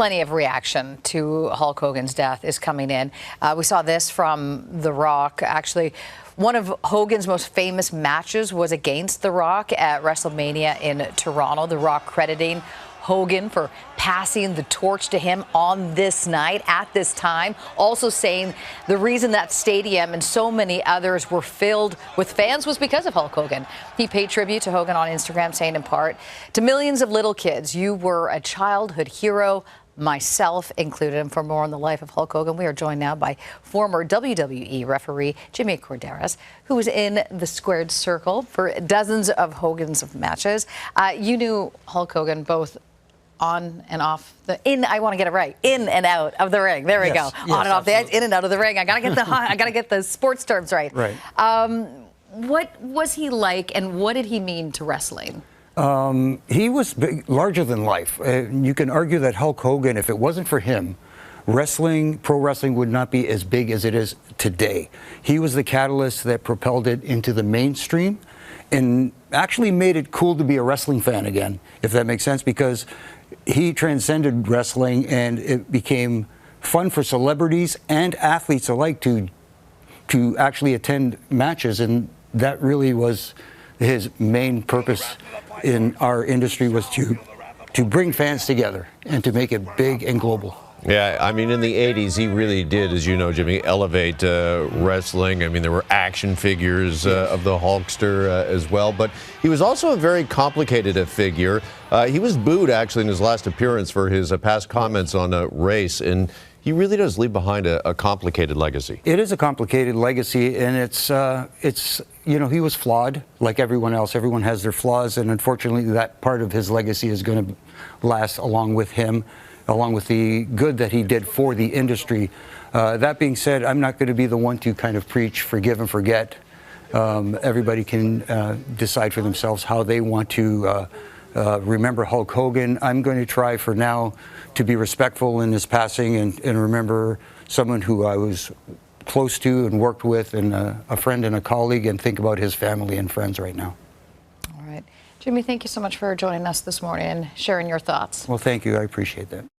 plenty of reaction to Hulk Hogan's death is coming in. We saw this from The Rock. Actually, one of Hogan's most famous matches was against The Rock at WrestleMania in Toronto. The Rock crediting Hogan for passing the torch to him on this night at this time, also saying the reason that stadium and so many others were filled with fans was because of Hulk Hogan. He paid tribute to Hogan on Instagram, saying in part, "To millions of little kids, you were a childhood hero, myself included." And for more on the life of Hulk Hogan, we are joined now by former WWE referee Jimmy Korderas, who was in the squared circle for dozens of Hogan's matches. You knew Hulk Hogan both on and off I want to get it right, in and out of the ring. There we go. Yes, on and off the edge, in and out of the ring. I gotta get the sports terms right. Right. What was he like, and what did he mean to wrestling? He was big, larger than life. You can argue that Hulk Hogan, if it wasn't for him, pro wrestling would not be as big as it is today. He was the catalyst that propelled it into the mainstream and actually made it cool to be a wrestling fan again, if that makes sense, because he transcended wrestling and it became fun for celebrities and athletes alike to actually attend matches, and that really was his main purpose in our industry, was to bring fans together and to make it big and global. Yeah, I mean, in the 80s, he really did, as you know, Jimmy, elevate wrestling. I mean, there were action figures of the Hulkster as well, but he was also a very complicated figure. He was booed, actually, in his last appearance for his past comments on race, and he really does leave behind a complicated legacy. It is a complicated legacy, and it's you know, he was flawed like everyone else. Everyone has their flaws, and unfortunately, that part of his legacy is going to last along with him, along with the good that he did for the industry. That being said, I'm not going to be the one to kind of preach forgive and forget. Everybody can decide for themselves how they want to remember Hulk Hogan. I'm going to try for now to be respectful in his passing and remember someone who I was close to and worked with, and a friend and a colleague, and think about his family and friends right now. All right. Jimmy, thank you so much for joining us this morning and sharing your thoughts. Well, thank you. I appreciate that.